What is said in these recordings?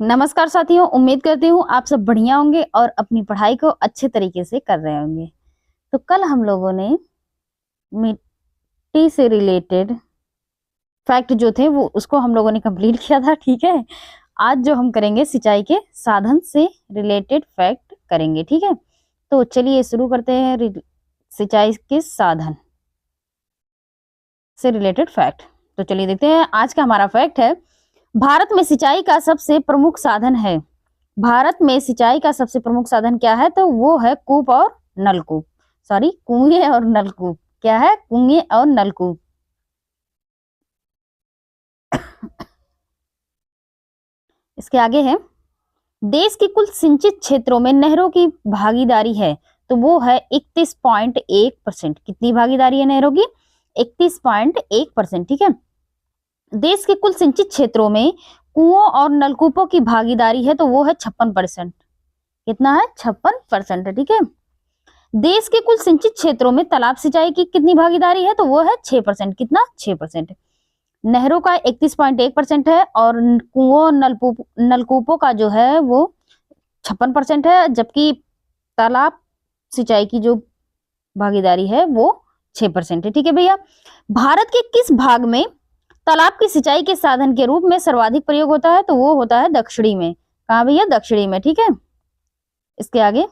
नमस्कार साथियों, उम्मीद करती हूँ आप सब बढ़िया होंगे और अपनी पढ़ाई को अच्छे तरीके से कर रहे होंगे। तो कल हम लोगों ने मिट्टी से रिलेटेड फैक्ट जो थे वो उसको हम लोगों ने कंप्लीट किया था। ठीक है, आज जो हम करेंगे सिंचाई के साधन से रिलेटेड फैक्ट करेंगे। ठीक है, तो चलिए शुरू करते हैं सिंचाई के साधन से रिलेटेड फैक्ट। तो चलिए देखते हैं, आज का हमारा फैक्ट है, भारत में सिंचाई का सबसे प्रमुख साधन है। भारत में सिंचाई का सबसे प्रमुख साधन क्या है? तो वो है कूप और नलकूप। सॉरी, कुएं और नलकूप। क्या है? कुएं और नलकूप। इसके आगे है, देश की कुल सिंचित क्षेत्रों में नहरों की भागीदारी है तो वो है 31.1%। कितनी भागीदारी है नहरों की? 31.1%। ठीक है, देश के कुल सिंचित क्षेत्रों में कुओं और नलकूपों की भागीदारी है तो वो है 56%। कितना है? 56%। ठीक है, देश के कुल सिंचित क्षेत्रों में तालाब सिंचाई की कितनी भागीदारी है? तो वो है 6%। कितना? 6%। नहरों का 31.1% है और कुओं नलकूपों का जो है वो 56% है, जबकि तालाब सिंचाई की जो भागीदारी है वो 6% है। ठीक है भैया, भारत के किस भाग में तालाब की सिंचाई के साधन के रूप में सर्वाधिक प्रयोग होता है? तो वो होता है दक्षिणी में। कहाँ भैया? दक्षिणी में। ठीक है, इसके आगे,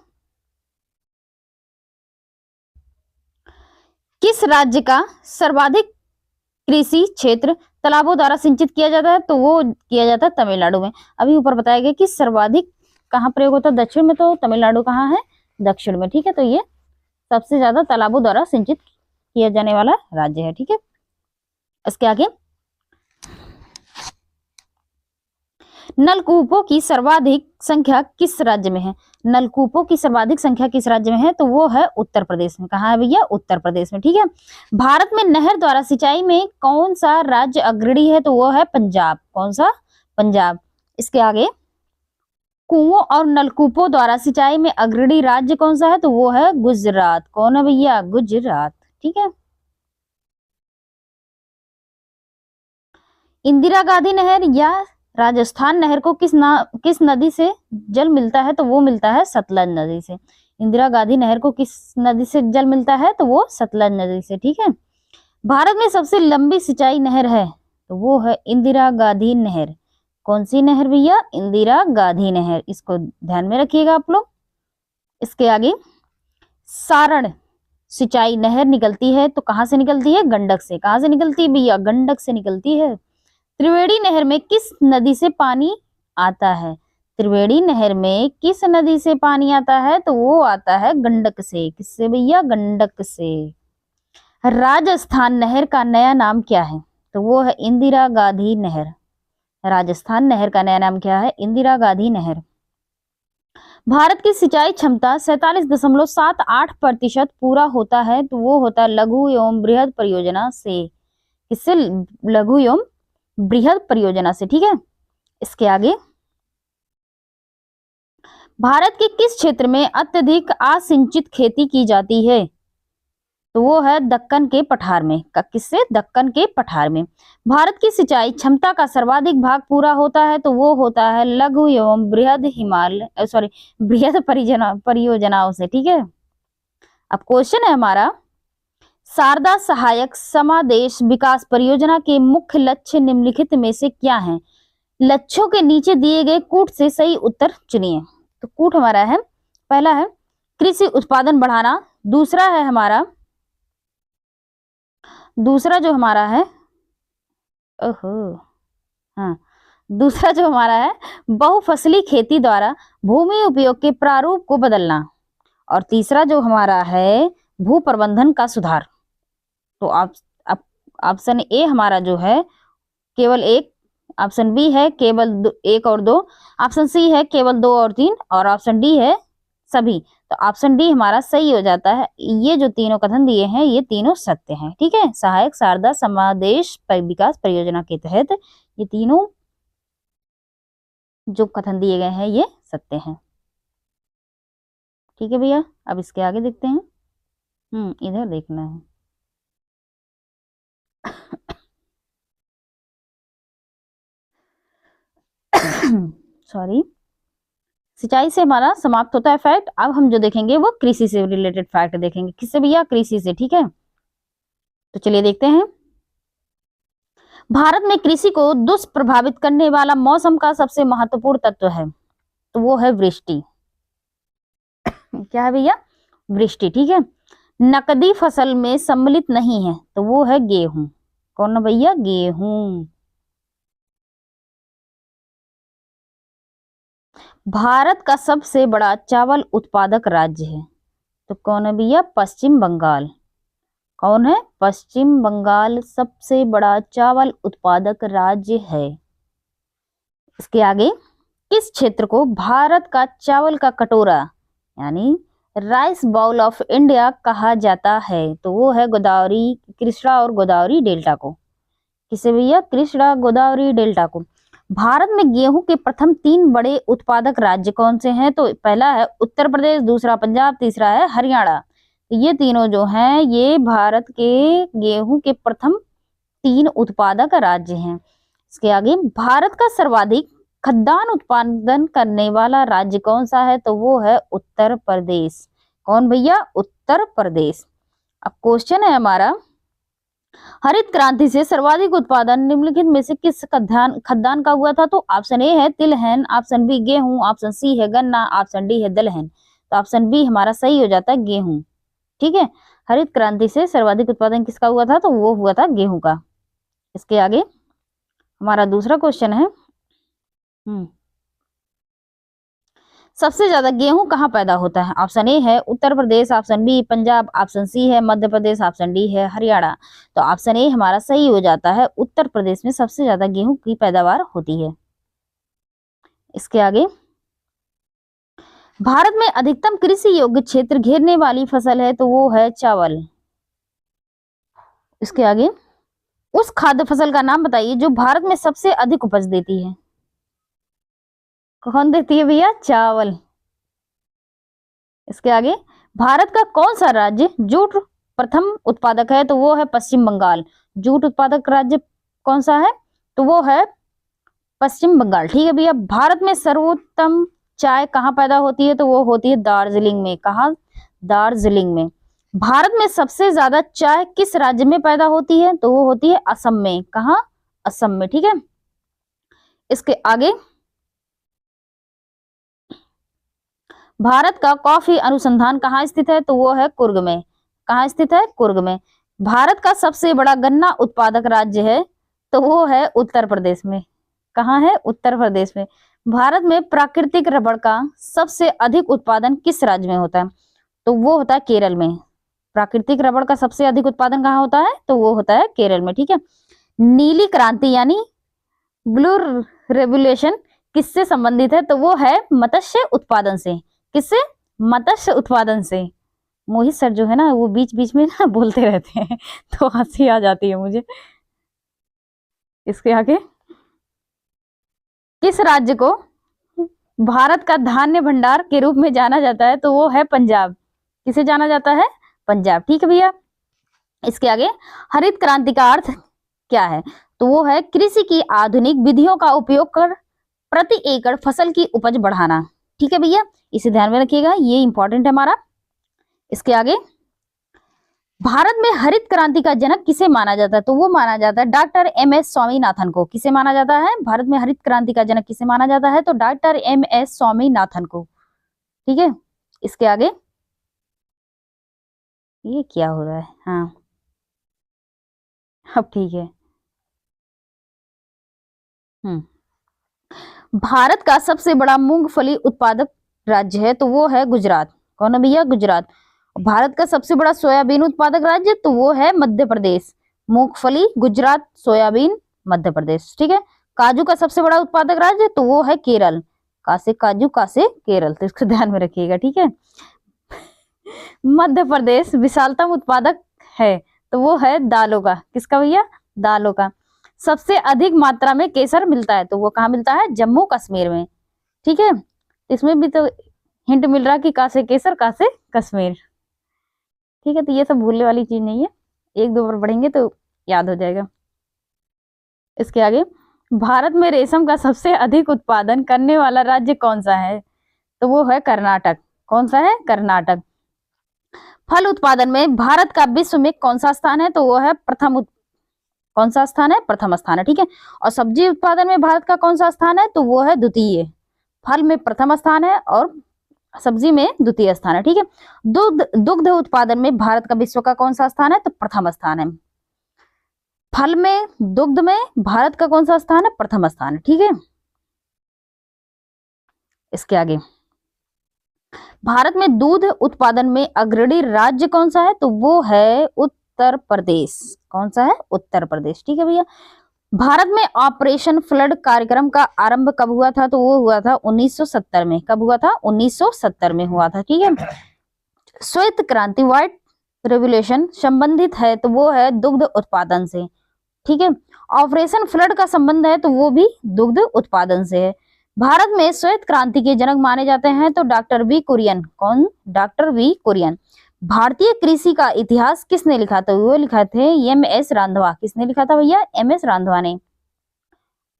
किस राज्य का सर्वाधिक कृषि क्षेत्र तालाबों द्वारा सिंचित किया जाता है? तो वो किया जाता है तमिलनाडु में। अभी ऊपर बताया गया कि सर्वाधिक कहाँ प्रयोग होता है? दक्षिण में। तो तमिलनाडु कहाँ है? दक्षिण में। ठीक है, तो ये सबसे ज्यादा तालाबों द्वारा सिंचित किया जाने वाला राज्य है। ठीक है, इसके आगे, नलकूपों की सर्वाधिक संख्या किस राज्य में है? नलकूपों की सर्वाधिक संख्या किस राज्य में है? तो वो है उत्तर प्रदेश में। कहाँ है भैया? उत्तर प्रदेश में। ठीक है, भारत में नहर द्वारा सिंचाई में कौन सा राज्य अग्रणी है? तो वो है पंजाब। कौन सा? पंजाब। इसके आगे, कुओं और नलकूपों द्वारा सिंचाई में अग्रणी राज्य कौन सा है? तो वो है गुजरात। कौन है भैया? गुजरात। ठीक है, इंदिरा गांधी नहर या राजस्थान नहर को किस नदी से जल मिलता है? तो वो मिलता है सतलज नदी से। इंदिरा गांधी नहर को किस नदी से जल मिलता है? तो वो सतलज नदी से। ठीक है, भारत में सबसे लंबी सिंचाई नहर है तो वो है इंदिरा गांधी नहर। कौन सी नहर भैया? इंदिरा गांधी नहर। इसको ध्यान में रखिएगा आप लोग। इसके आगे, सारण सिंचाई नहर निकलती है तो कहाँ से निकलती है? गंडक से। कहाँ से निकलती है भैया? गंडक से निकलती है। त्रिवेणी नहर में किस नदी से पानी आता है? त्रिवेणी नहर में किस नदी से पानी आता है? तो वो आता है गंडक से। किससे भैया? गंडक से। राजस्थान नहर का नया नाम क्या है? तो वो है इंदिरा गांधी नहर। राजस्थान नहर का नया नाम क्या है? इंदिरा गांधी नहर। भारत की सिंचाई क्षमता 47.78% पूरा होता है तो वो होता है लघु एवं बृहद परियोजना से। किससे? लघु एवं बृहद परियोजना से। ठीक है, इसके आगे, भारत के किस क्षेत्र में अत्यधिक असिंचित खेती की जाती है? तो वो है दक्कन के पठार में। किससे? दक्कन के पठार में। भारत की सिंचाई क्षमता का सर्वाधिक भाग पूरा होता है तो वो होता है लघु एवं बृहद बृहद परियोजनाओं से। ठीक है, अब क्वेश्चन है हमारा, शारदा सहायक समादेश विकास परियोजना के मुख्य लक्ष्य निम्नलिखित में से क्या है? लक्ष्यों के नीचे दिए गए कूट से सही उत्तर चुनिए। तो कूट हमारा है, पहला है कृषि उत्पादन बढ़ाना, दूसरा जो हमारा है, ओहो, हाँ, दूसरा जो हमारा है बहुफसली खेती द्वारा भूमि उपयोग के प्रारूप को बदलना, और तीसरा जो हमारा है भू प्रबंधन का सुधार। तो आप ऑप्शन ए हमारा जो है केवल एक, ऑप्शन बी है केवल एक और दो, ऑप्शन सी है केवल दो और तीन, और ऑप्शन डी है सभी। तो ऑप्शन डी हमारा सही हो जाता है। ये जो तीनों कथन दिए हैं ये तीनों सत्य हैं। ठीक है, सहायक शारदा समादेश विकास परियोजना के तहत ये तीनों जो कथन दिए गए हैं ये सत्य हैं। ठीक है भैया, अब इसके आगे देखते हैं। इधर देखना है। सॉरी, सिंचाई से हमारा समाप्त होता है फैक्ट। अब हम जो देखेंगे वो कृषि से रिलेटेड फैक्ट देखेंगे। किससे भैया? कृषि से। ठीक है, तो चलिए देखते हैं। भारत में कृषि को दुष्प्रभावित करने वाला मौसम का सबसे महत्वपूर्ण तत्व है, तो वो है वृष्टि। क्या है भैया? वृष्टि। ठीक है, नकदी फसल में सम्मिलित नहीं है, तो वो है गेहूं। कौन है भैया? गेहूं। भारत का सबसे बड़ा चावल उत्पादक राज्य है, तो कौन है भैया? पश्चिम बंगाल। कौन है? पश्चिम बंगाल सबसे बड़ा चावल उत्पादक राज्य है। इसके आगे, किस क्षेत्र को भारत का चावल का कटोरा यानी राइस बाउल ऑफ इंडिया कहा जाता है, तो वो है गोदावरी, कृष्णा और गोदावरी डेल्टा को। किसे भैया? कृष्णा गोदावरी डेल्टा को। भारत में गेहूं के प्रथम 3 बड़े उत्पादक राज्य कौन से हैं? तो पहला है उत्तर प्रदेश, दूसरा पंजाब, तीसरा है हरियाणा। तो ये तीनों जो हैं ये भारत के गेहूं के प्रथम 3 उत्पादक राज्य हैं। इसके आगे, भारत का सर्वाधिक खाद्यान्न उत्पादन करने वाला राज्य कौन सा है? तो वो है उत्तर प्रदेश। कौन भैया? उत्तर प्रदेश। अब क्वेश्चन है हमारा, हरित क्रांति से सर्वाधिक उत्पादन निम्नलिखित में से किस खाद्यान्न का हुआ था? तो ऑप्शन ए है तिलहन, ऑप्शन बी गेहूं, ऑप्शन सी है गन्ना, ऑप्शन डी है दलहन। तो ऑप्शन बी हमारा सही हो जाता है गेहूं। ठीक है, हरित क्रांति से सर्वाधिक उत्पादन किसका हुआ था? तो वो हुआ था गेहूं का। इसके आगे हमारा दूसरा क्वेश्चन है, सबसे ज्यादा गेहूं कहाँ पैदा होता है? ऑप्शन ए है Uttar Pradesh, option B Punjab, option C है मध्य प्रदेश, ऑप्शन डी है हरियाणा। तो ऑप्शन ए हमारा सही हो जाता है, उत्तर प्रदेश में सबसे ज्यादा गेहूं की पैदावार होती है। इसके आगे, भारत में अधिकतम कृषि योग्य क्षेत्र घेरने वाली फसल है, तो वो है चावल। इसके आगे, उस खाद्य फसल का नाम बताइए जो भारत में सबसे अधिक उपज देती है। कौन देती है भैया? चावल। इसके आगे, भारत का कौन सा राज्य जूट प्रथम उत्पादक है? तो वो है पश्चिम बंगाल। जूट उत्पादक राज्य कौन सा है? तो वो है पश्चिम बंगाल। ठीक है भैया, भारत में सर्वोत्तम चाय कहाँ पैदा होती है? तो वो होती है दार्जिलिंग में। कहाँ? दार्जिलिंग में। भारत में सबसे ज्यादा चाय किस राज्य में पैदा होती है? तो वो होती है असम में। कहाँ? असम में। ठीक है, इसके आगे, भारत का कॉफी अनुसंधान कहाँ स्थित है? तो वो है कुर्ग में। कहाँ स्थित है? कुर्ग में। भारत का सबसे बड़ा गन्ना उत्पादक राज्य है, तो वो है उत्तर प्रदेश में। कहाँ है? उत्तर प्रदेश में। भारत में प्राकृतिक रबड़ का सबसे अधिक उत्पादन किस राज्य में होता है? तो वो होता है केरल में। प्राकृतिक रबड़ का सबसे अधिक उत्पादन कहाँ होता है? तो वो होता है केरल में। ठीक है, नीली क्रांति यानी ब्लू रेवोल्यूशन किससे संबंधित है? तो वो है मत्स्य उत्पादन से। किससे? मत्स्य उत्पादन से। मोहित सर जो है ना वो बीच बीच में ना बोलते रहते हैं तो हंसी आ जाती है मुझे। इसके आगे, किस राज्य को भारत का धान्य भंडार के रूप में जाना जाता है? तो वो है पंजाब। किसे जाना जाता है? पंजाब। ठीक है भैया, इसके आगे, हरित क्रांति का अर्थ क्या है? तो वो है कृषि की आधुनिक विधियों का उपयोग कर प्रति एकड़ फसल की उपज बढ़ाना। ठीक है भैया, इसे ध्यान में रखिएगा, ये इंपॉर्टेंट है हमारा। इसके आगे, भारत में हरित क्रांति का जनक किसे माना जाता है? तो वो माना जाता है डॉक्टर एम.एस. स्वामीनाथन को। किसे माना जाता है? भारत में हरित क्रांति का जनक किसे माना जाता है? तो डॉक्टर एम.एस. स्वामीनाथन को। ठीक है, इसके आगे, ये क्या हो रहा है? हाँ, अब ठीक है। भारत का सबसे बड़ा मूंगफली उत्पादक राज्य है, तो वो है गुजरात। कौन है भैया? गुजरात। भारत का सबसे बड़ा सोयाबीन उत्पादक राज्य, तो वो है मध्य प्रदेश। मूंगफली गुजरात, सोयाबीन मध्य प्रदेश। ठीक है, काजू का सबसे बड़ा उत्पादक राज्य, तो वो है केरल। कासे काजू, कासे केरल, तो इसको ध्यान में रखिएगा। ठीक है, मध्य प्रदेश विशालतम उत्पादक है, तो वो है दालों का। किसका भैया? दालों का। सबसे अधिक मात्रा में केसर मिलता है, तो वो कहाँ मिलता है? जम्मू कश्मीर में। ठीक है, इसमें भी तो हिंट मिल रहा है कि कहाँ से केसर, कहाँ से कश्मीर। ठीक है, तो ये सब भूलने वाली चीज नहीं है, एक दो बार पढ़ेंगे तो याद हो जाएगा। इसके आगे, भारत में रेशम का सबसे अधिक उत्पादन करने वाला राज्य कौन सा है? तो वो है कर्नाटक। कौन सा है? कर्नाटक। फल उत्पादन में भारत का विश्व में कौन सा स्थान है? तो वो है कौन सा स्थान है? प्रथम स्थान है। ठीक है। और सब्जी उत्पादन में भारत का कौन सा स्थान है? तो वो है द्वितीय। फल में प्रथम स्थान है और सब्जी में द्वितीय स्थान है। ठीक है। दुग्ध उत्पादन में भारत का विश्व का कौन सा स्थान है? तो प्रथम स्थान है। फल में, दुग्ध में भारत का कौन सा स्थान है? प्रथम स्थान है। ठीक है। इसके आगे, भारत में दूध उत्पादन में अग्रणी राज्य कौन सा है? तो वो है उत्तर प्रदेश। कौन सा है? उत्तर प्रदेश। ठीक है भैया। भारत में ऑपरेशन फ्लड कार्यक्रम का आरंभ कब हुआ था? तो वो हुआ था 1970 में। कब हुआ था? 1970 में हुआ था। ठीक है। श्वेत क्रांति, व्हाइट रेवोल्यूशन संबंधित है तो वो है दुग्ध उत्पादन से। ठीक है। ऑपरेशन फ्लड का संबंध है तो वो भी दुग्ध उत्पादन से है। भारत में श्वेत क्रांति के जनक माने जाते हैं तो डॉक्टर वी कुरियन। कौन? Doctor V Kurien. भारतीय कृषि का इतिहास किसने लिखा था? वो लिखा थे एम.एस. रांधवा। किसने लिखा था भैया? एम.एस. रांधवा ने।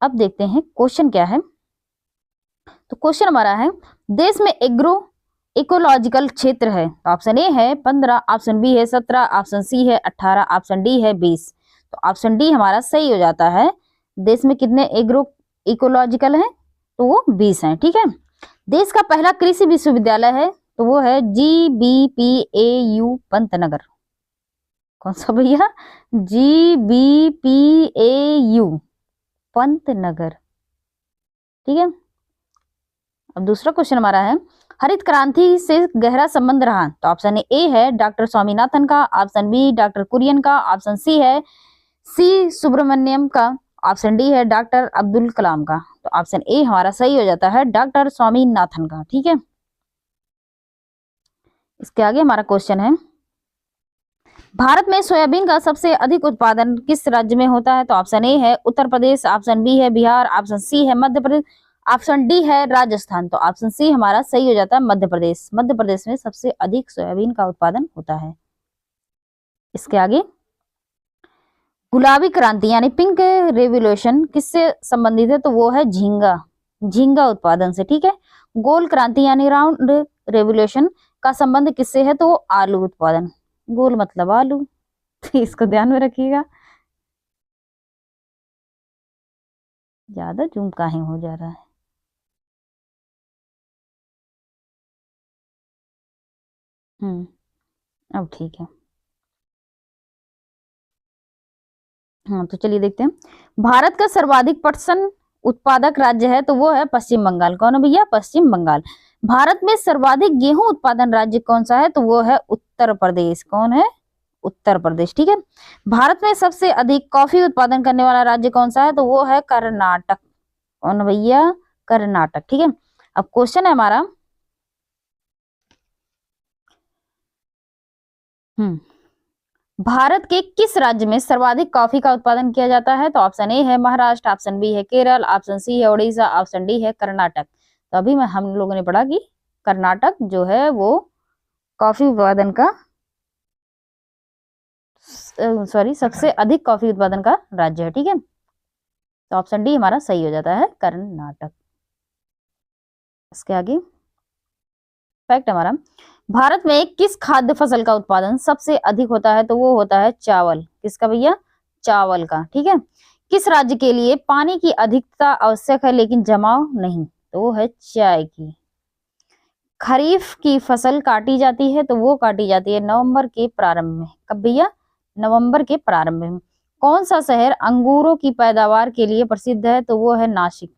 अब देखते हैं क्वेश्चन क्या है। तो क्वेश्चन हमारा है, देश में एग्रो इकोलॉजिकल क्षेत्र है। तो ऑप्शन ए है 15, ऑप्शन बी है 17, ऑप्शन सी है 18, ऑप्शन डी है 20। तो ऑप्शन डी हमारा सही हो जाता है। देश में कितने एग्रो इकोलॉजिकल हैं? तो वो 20 हैं। ठीक है। देश का पहला कृषि विश्वविद्यालय है तो वो है GBPAU पंतनगर। कौन सा भैया? GBPAU पंतनगर। ठीक है। अब दूसरा क्वेश्चन हमारा है, हरित क्रांति से गहरा संबंध रहा। तो ऑप्शन ए है डॉक्टर स्वामीनाथन का, ऑप्शन बी डॉक्टर कुरियन का, ऑप्शन सी है सी सुब्रमण्यम का, ऑप्शन डी है डॉक्टर अब्दुल कलाम का। तो ऑप्शन ए हमारा सही हो जाता है, डॉक्टर स्वामीनाथन का। ठीक है। इसके आगे हमारा क्वेश्चन है, भारत में सोयाबीन का सबसे अधिक उत्पादन किस राज्य में होता है? तो ऑप्शन ए है उत्तर प्रदेश, ऑप्शन बी है बिहार, ऑप्शन सी है मध्य प्रदेश, ऑप्शन डी है राजस्थान। तो ऑप्शन सी हमारा सही हो जाता है मध्य प्रदेश। मध्य प्रदेश में सबसे अधिक सोयाबीन का उत्पादन होता है। इसके आगे, गुलाबी क्रांति यानी पिंक रेवोल्यूशन किससे संबंधित है? तो वो है झींगा उत्पादन से। ठीक है। गोल क्रांति यानी राउंड रेवोल्यूशन का संबंध किससे है? तो वो आलू उत्पादन। गोल मतलब आलू। तो इसको ध्यान में रखिएगा। ज्यादा जूम काहे हो जा रहा है? अब ठीक है। हाँ तो चलिए देखते हैं, भारत का सर्वाधिक पटसन उत्पादक राज्य है तो वो है पश्चिम बंगाल। कौन है भैया? पश्चिम बंगाल। भारत में सर्वाधिक गेहूं उत्पादन राज्य कौन सा है? तो वो है उत्तर प्रदेश। कौन है? उत्तर प्रदेश। ठीक है। भारत में सबसे अधिक कॉफी उत्पादन करने वाला राज्य कौन सा है? तो वो है कर्नाटक। कौन भैया? कर्नाटक। ठीक है। अब क्वेश्चन है हमारा, भारत के किस राज्य में सर्वाधिक कॉफी का उत्पादन किया जाता है? तो ऑप्शन ए है महाराष्ट्र, ऑप्शन बी है केरल, ऑप्शन सी है उड़ीसा, ऑप्शन डी है कर्नाटक। तो अभी हम लोगों ने पढ़ा कि कर्नाटक जो है वो कॉफी उत्पादन का सबसे अधिक कॉफी उत्पादन का राज्य है। ठीक है। तो ऑप्शन डी हमारा सही हो जाता है, कर्नाटक। इसके आगे फैक्ट हमारा, भारत में किस खाद्य फसल का उत्पादन सबसे अधिक होता है? तो वो होता है चावल। किसका भैया? चावल का। ठीक है। किस राज्य के लिए पानी की अधिकता आवश्यक है लेकिन जमाव नहीं? तो वो है चाय की। खरीफ की फसल काटी जाती है तो वो काटी जाती है नवंबर के प्रारंभ में। कब भैया? नवंबर के प्रारंभ में। कौन सा शहर अंगूरों की पैदावार के लिए प्रसिद्ध है? तो वो है नासिक।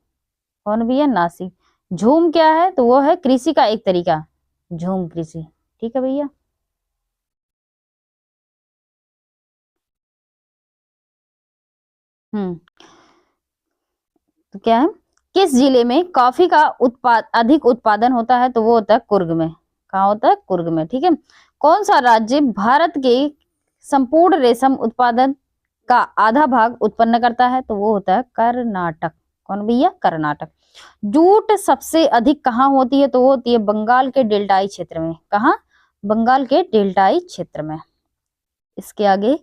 कौन भैया? नासिक। झूम क्या है? तो वो है कृषि का एक तरीका, झूम कृषि। ठीक है भैया। हम्म तो क्या है, किस जिले में कॉफी का अधिक उत्पादन होता है? तो वो होता है कुर्ग में। कहाँ होता है? कुर्ग में। ठीक है। कौन सा राज्य भारत के संपूर्ण रेशम उत्पादन का आधा भाग उत्पन्न करता है? तो वो होता है कर्नाटक। कौन भैया? कर्नाटक। जूट सबसे अधिक कहाँ होती है? तो वो होती है बंगाल के डेल्टाई क्षेत्र में। कहाँ? बंगाल के डेल्टाई क्षेत्र में। इसके आगे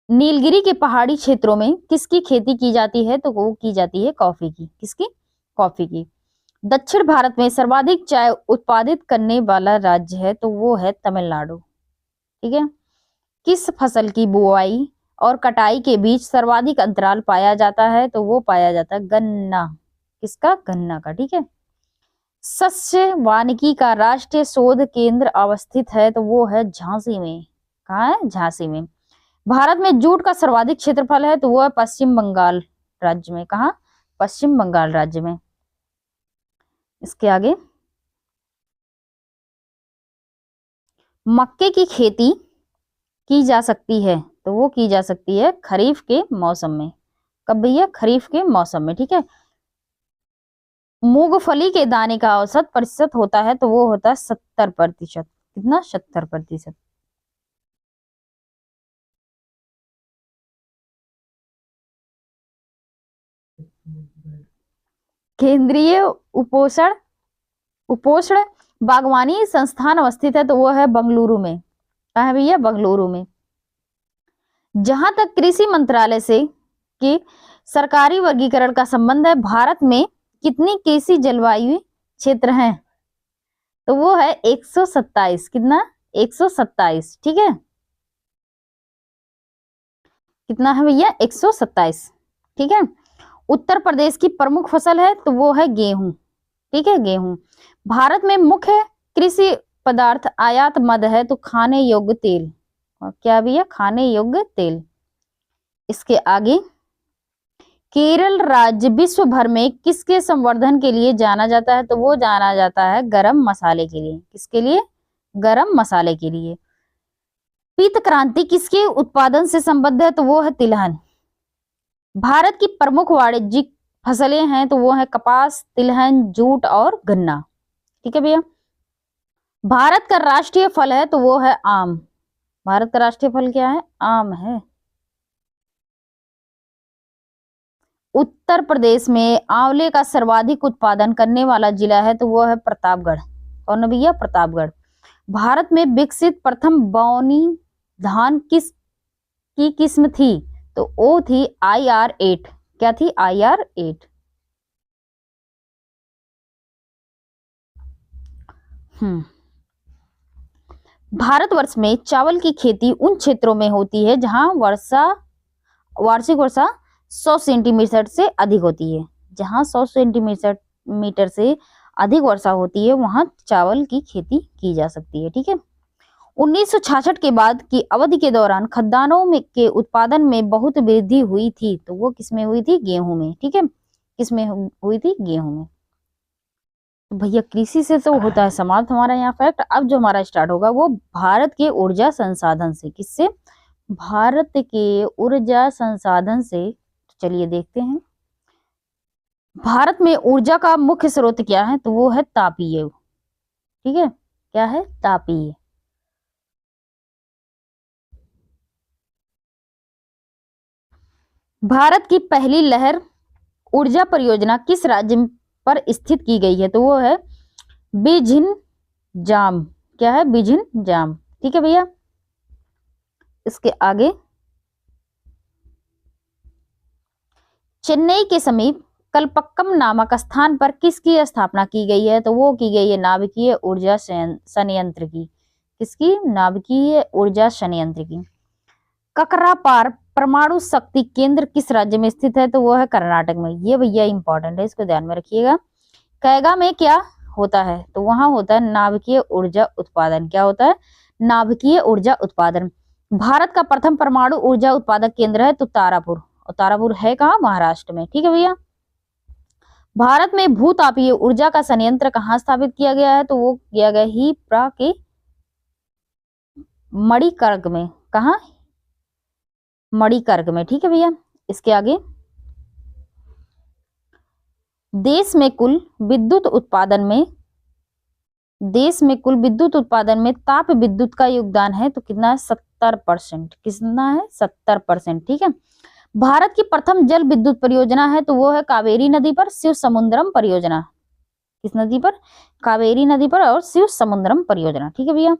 नीलगिरी के पहाड़ी क्षेत्रों में किसकी खेती की जाती है? तो वो की जाती है कॉफी की। किसकी? कॉफी की। दक्षिण भारत में सर्वाधिक चाय उत्पादित करने वाला राज्य है तो वो है तमिलनाडु। ठीक है। किस फसल की बुआई और कटाई के बीच सर्वाधिक अंतराल पाया जाता है? तो वो पाया जाता है गन्ना। किसका? गन्ना का। ठीक है। सस्य वानिकी का राष्ट्रीय शोध केंद्र अवस्थित है तो वो है झांसी में। कहाँ है? झांसी में। भारत में जूट का सर्वाधिक क्षेत्रफल है तो वो है पश्चिम बंगाल राज्य में। कहाँ? पश्चिम बंगाल राज्य में। इसके आगे, मक्के की खेती की जा सकती है तो वो की जा सकती है खरीफ के मौसम में। कब भैया? खरीफ के मौसम में। ठीक है। मूंगफली के दाने का औसत प्रतिशत होता है तो वो होता है 70%। कितना? 70%। केंद्रीय उपोषण उपोष्ण बागवानी संस्थान अवस्थित है तो वो है बंगलुरु में। कहाँ है भैया? बंगलुरु में। जहां तक कृषि मंत्रालय से कि सरकारी वर्गीकरण का संबंध है, भारत में कितनी कृषि जलवायु क्षेत्र हैं? तो वो है 127। कितना? 127। ठीक है। कितना है भैया? 127। ठीक है। उत्तर प्रदेश की प्रमुख फसल है तो वो है गेहूं। ठीक है। गेहूं। भारत में मुख्य कृषि पदार्थ आयात मद है तो खाने योग्य तेल। और क्या भैया? खाने योग्य तेल। इसके आगे, केरल राज्य विश्व भर में किसके संवर्धन के लिए जाना जाता है? तो वो जाना जाता है गरम मसाले के लिए। किसके लिए? गरम मसाले के लिए। पीत क्रांति किसके उत्पादन से संबद्ध है? तो वो है तिलहन। भारत की प्रमुख वाणिज्यिक फसलें हैं तो वो है कपास, तिलहन, जूट और गन्ना। ठीक है भैया। भारत का राष्ट्रीय फल है तो वो है आम। भारत का राष्ट्रीय फल क्या है? आम है। उत्तर प्रदेश में आंवले का सर्वाधिक उत्पादन करने वाला जिला है तो वो है प्रतापगढ़। कौन है भैया? प्रतापगढ़। भारत में विकसित प्रथम बौनी धान किस की किस्म थी? तो वो थी IR8। क्या थी? IR8। भारतवर्ष में चावल की खेती उन क्षेत्रों में होती है जहां वार्षिक वर्षा 100 सेंटीमीटर से अधिक होती है। जहां 100 सेंटीमीटर से अधिक वर्षा होती है वहां चावल की खेती की जा सकती है। ठीक है। 1966 के बाद की अवधि के दौरान खद्यान्नों में के उत्पादन में बहुत वृद्धि हुई थी तो वो किसमें हुई थी? गेहूं में। ठीक है। किसमें हुई थी? गेहूं में। तो भैया कृषि से तो होता है समाप्त हमारा यहाँ फैक्ट। अब जो हमारा स्टार्ट होगा वो भारत के ऊर्जा संसाधन से। किससे? भारत के ऊर्जा संसाधन से। चलिए देखते हैं। भारत में ऊर्जा का मुख्य स्रोत क्या है? तो वो है तापीय। ठीक है। क्या है? तापीय। भारत की पहली लहर ऊर्जा परियोजना किस राज्य पर स्थित की गई है? तो वो है बिझिनजाम। क्या है? बिझिनजाम। ठीक है भैया। इसके आगे, चेन्नई के समीप कलपक्कम नामक स्थान पर किसकी स्थापना की गई है? तो वो की गई है नाभिकीय ऊर्जा संयंत्र की। किसकी? नाभिकीय ऊर्जा संयंत्र की। ककरापार परमाणु शक्ति केंद्र किस राज्य में स्थित है? तो वो है कर्नाटक में। ये भैया इंपॉर्टेंट है, इसको ध्यान में रखिएगा। कैगा में क्या होता है? तो वहां होता है नाभिकीय ऊर्जा उत्पादन। क्या होता है? नाभिकीय ऊर्जा उत्पादन। भारत का प्रथम परमाणु ऊर्जा उत्पादक केंद्र है तो तारापुर। और तारापुर है कहाँ? महाराष्ट्र में। ठीक है भैया। भारत में भूतापीय ऊर्जा का संयंत्र कहाँ स्थापित किया गया है? तो वो किया गया ही प्रा के मणिकर्क में। कहाँ? मणिकर्क में। ठीक है भैया। इसके आगे, देश में कुल विद्युत उत्पादन में ताप विद्युत का योगदान है तो कितना है? 70%। कितना है? 70%। ठीक है। भारत की प्रथम जल विद्युत परियोजना है तो वो है कावेरी नदी पर शिव समुद्रम परियोजना। किस नदी पर? कावेरी नदी पर और शिव समुद्रम परियोजना। ठीक है भैया।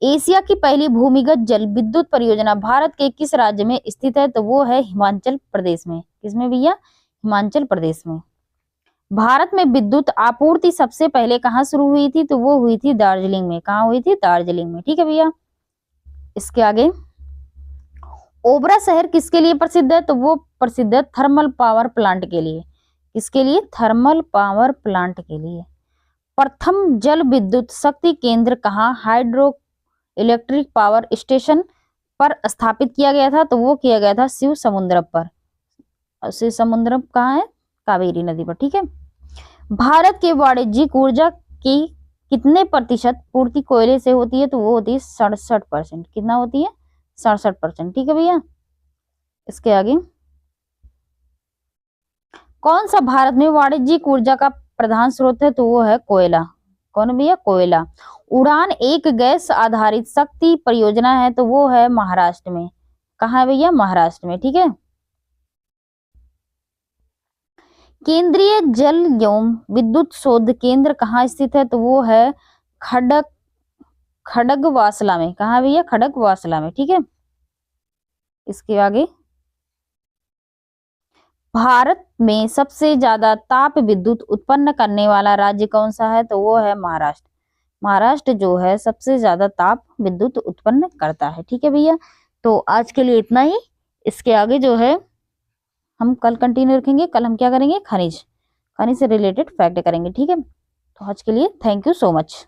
एशिया की पहली भूमिगत जल विद्युत परियोजना भारत के किस राज्य में स्थित है? तो वो है हिमाचल प्रदेश में। किसमें भैया? हिमाचल प्रदेश में। भारत में विद्युत आपूर्ति सबसे पहले कहाँ शुरू हुई थी? तो वो हुई थी दार्जिलिंग में। कहाँ हुई थी? दार्जिलिंग में। ठीक है भैया। इसके आगे, ओबरा शहर किसके लिए प्रसिद्ध है? तो वो प्रसिद्ध है थर्मल पावर प्लांट के लिए। किसके लिए? थर्मल पावर प्लांट के लिए। प्रथम जल विद्युत शक्ति केंद्र कहाँ हाइड्रो इलेक्ट्रिक पावर स्टेशन पर स्थापित किया गया था? तो वो किया गया था शिव समुद्रम पर। शिव समुद्रम कहाँ है? कावेरी नदी पर। ठीक है। भारत के वाणिज्यिक ऊर्जा की कितने प्रतिशत पूर्ति कोयले से होती है? तो वो होती है 67%। कितना होती है? 67%। ठीक है भैया। इसके आगे, कौन सा भारत में वाणिज्यिक ऊर्जा का प्रधान स्रोत है? तो वो है कोयला। कौन भैया? कोयला। उड़ान एक गैस आधारित शक्ति परियोजना है, तो वो है महाराष्ट्र में। कहाँ है भैया? महाराष्ट्र में। ठीक है। केंद्रीय जल एवं विद्युत शोध केंद्र कहाँ स्थित है? तो वो है खड़गवासला में। कहाँ भैया? खड़गवासला में। ठीक है। इसके आगे, भारत में सबसे ज्यादा ताप विद्युत उत्पन्न करने वाला राज्य कौन सा है? तो वो है महाराष्ट्र। महाराष्ट्र जो है सबसे ज्यादा ताप विद्युत उत्पन्न करता है। ठीक है भैया। तो आज के लिए इतना ही। इसके आगे जो है हम कल कंटिन्यू रखेंगे। कल हम क्या करेंगे? खनिज से रिलेटेड फैक्ट करेंगे। ठीक है। तो आज के लिए थैंक यू सो मच।